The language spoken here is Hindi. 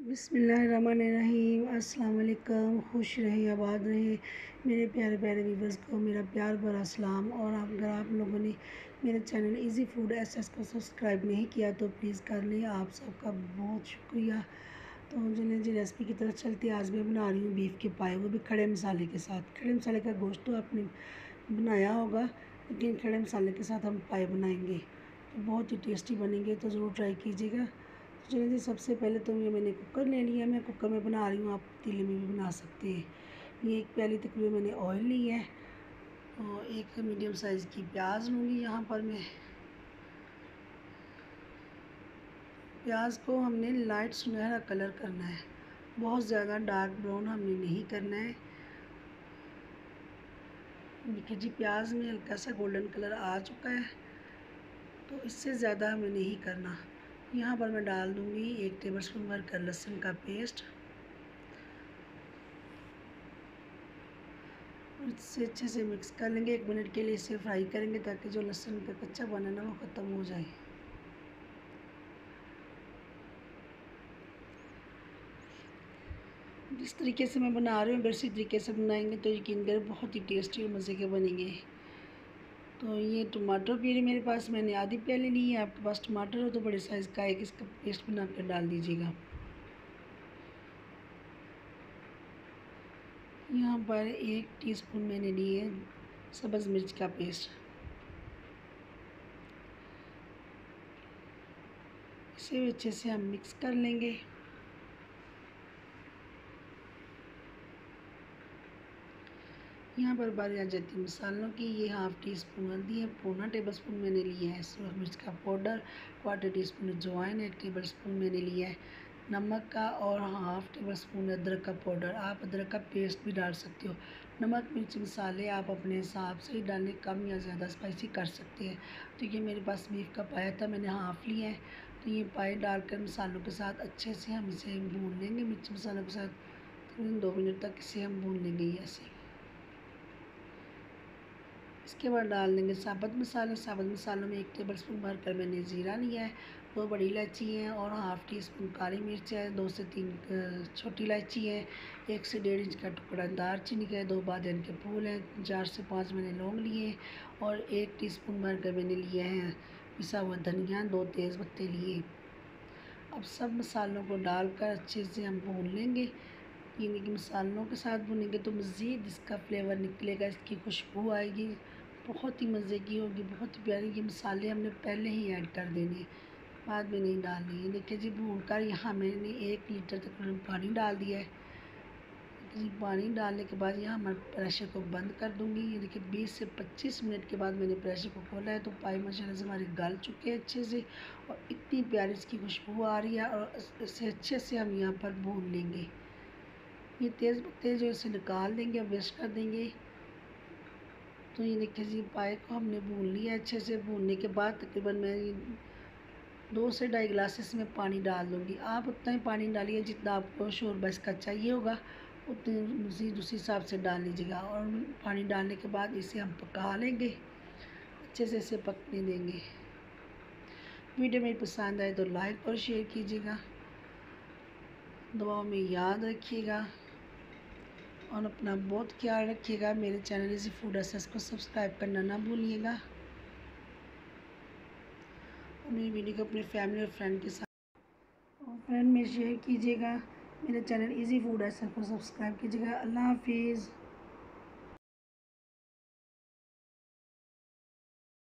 बिस्मिल्लाहिर्रहमानिर्रहीम। अस्सलाम वालेकुम। खुश रहे, आबाद रहे मेरे प्यारे प्यारे व्यूवर्स को मेरा प्यार भरा सलाम। और अगर आप लोगों ने मेरे चैनल इजी फूड एसएस को सब्सक्राइब नहीं किया तो प्लीज़ कर लें। आप सबका बहुत शुक्रिया। तो चलिए जी रेसिपी की तरफ चलती है। आज मैं बना रही हूँ बीफ के पाए, वो भी खड़े मसाले के साथ। खड़े मसाले का गोश्त तो आपने बनाया होगा, लेकिन खड़े मसाले के साथ हम पाए बनाएंगे तो बहुत ही टेस्टी बनेंगे, तो ज़रूर ट्राई कीजिएगा। तो चलिए जी, सबसे पहले तो ये मैंने कुकर ले लिया। मैं कुकर में बना रही हूँ, आप पतीले में भी बना सकते हैं। ये एक प्याली तकरीबन मैंने ऑयल ली है और एक मीडियम साइज़ की प्याज लूँगी। यहाँ पर मैं प्याज को हमने लाइट सुनहरा कलर करना है, बहुत ज़्यादा डार्क ब्राउन हमने नहीं करना है। देखिए जी, प्याज में हल्का सा गोल्डन कलर आ चुका है, तो इससे ज़्यादा हमें नहीं करना। यहाँ पर मैं डाल दूँगी 1 टेबलस्पून भर कर लहसुन का पेस्ट। इससे अच्छे से मिक्स कर लेंगे। 1 मिनट के लिए इसे फ्राई करेंगे ताकि जो लहसुन का कच्चा बना ना वो ख़त्म हो जाए। जिस तरीके से मैं बना रही हूँ, अगर इसी तरीके से बनाएंगे तो यकीन करें बहुत ही टेस्टी और मज़े के बनेंगे। तो ये टमाटर प्यूरी मेरे पास मैंने आधी प्याली ली है। आपके पास टमाटर हो तो बड़े साइज़ का एक इसका पेस्ट बना कर डाल दीजिएगा। यहाँ पर 1 टीस्पून मैंने ली है सब्ज़ मिर्च का पेस्ट। इसे भी अच्छे से हम मिक्स कर लेंगे। यहाँ पर बारी आ जाती है मसालों की। ये 1/2 टीस्पून हल्दी है, पौना टेबलस्पून मैंने लिया है सूरज मिर्च का पाउडर, 1/4 टीस्पून अजवाइन, 1 टेबलस्पून मैंने लिया है नमक का और 1/2 टेबलस्पून अदरक का पाउडर। आप अदरक का पेस्ट भी डाल सकते हो। नमक मिर्च मसाले आप अपने हिसाब से ही डालें, कम या ज़्यादा स्पाइसी कर सकते हैं। तो ये मेरे पास बीफ का पाया था, मैंने हाफ़ लिया है। तो ये पाए डालकर मसालों के साथ अच्छे से हम इसे भून लेंगे। मिर्च मसालों के साथ तकरीबन 2 मिनट तक इसे हम भून लेंगे ऐसे। इसके बाद डाल देंगे साबुत मसाले। साबुत मसालों में 1 टेबलस्पून भर कर मैंने ज़ीरा लिया है, 2 बड़ी इलायची है और 1/2 टीस्पून काली मिर्च है, 2 से 3 छोटी इलायची है, 1 से 1.5 इंच का टुकड़ा दालचीनी का है, 2 बादियान के फूल हैं, 4 से 5 मैंने लौंग लिए हैं और 1 टीस्पून भर कर मैंने लिया है पिसा हुआ धनिया, 2 तेज़ पत्ते लिए। अब सब मसालों को डालकर अच्छे से हम भून लेंगे। यानी कि मसालों के साथ भुनेंगे तो मज़ीद इसका फ्लेवर निकलेगा, इसकी खुशबू आएगी, बहुत ही मज़े की होगी, बहुत ही प्यारी। ये मसाले हमने पहले ही ऐड कर देने, बाद में नहीं डालने। ये देखिए जी, भून कर यहाँ मैंने 1 लीटर तक पानी डाल दिया है। जी, पानी डालने के बाद यहाँ मैं प्रेशर को बंद कर दूँगी। ये देखिए 20 से 25 मिनट के बाद मैंने प्रेशर को खोला है तो पाए माशाल्लाह से हमारे गल चुके हैं अच्छे से और इतनी प्यारी इसकी खुशबू आ रही है। और इसे अच्छे से हम यहाँ पर भून लेंगे। ये तेज़ पत्ते जो इसे निकाल देंगे और वेस्ट कर देंगे। तो ये देखिए जी, पाए को हमने भून लिया अच्छे से। भूनने के बाद तकरीबन मैं 2 से 2.5 गिलास इसमें पानी डाल दूँगी। आप उतना ही पानी डालिए जितना आपको शोरबा इसका चाहिए होगा, उतनी उसी हिसाब से डाल लीजिएगा। और पानी डालने के बाद इसे हम पका लेंगे, अच्छे से इसे पकने देंगे। वीडियो मेरी पसंद आए तो लाइक और शेयर कीजिएगा, दुआओं में याद रखिएगा और अपना बहुत ख्याल रखिएगा। मेरे चैनल इजी फूड एसेस को सब्सक्राइब करना ना भूलिएगा और मेरी वीडियो को अपने फैमिली और फ्रेंड के साथ और फ्रेंड में शेयर कीजिएगा। मेरे चैनल इजी फूड एसेस को सब्सक्राइब कीजिएगा। अल्लाह हाफिज़।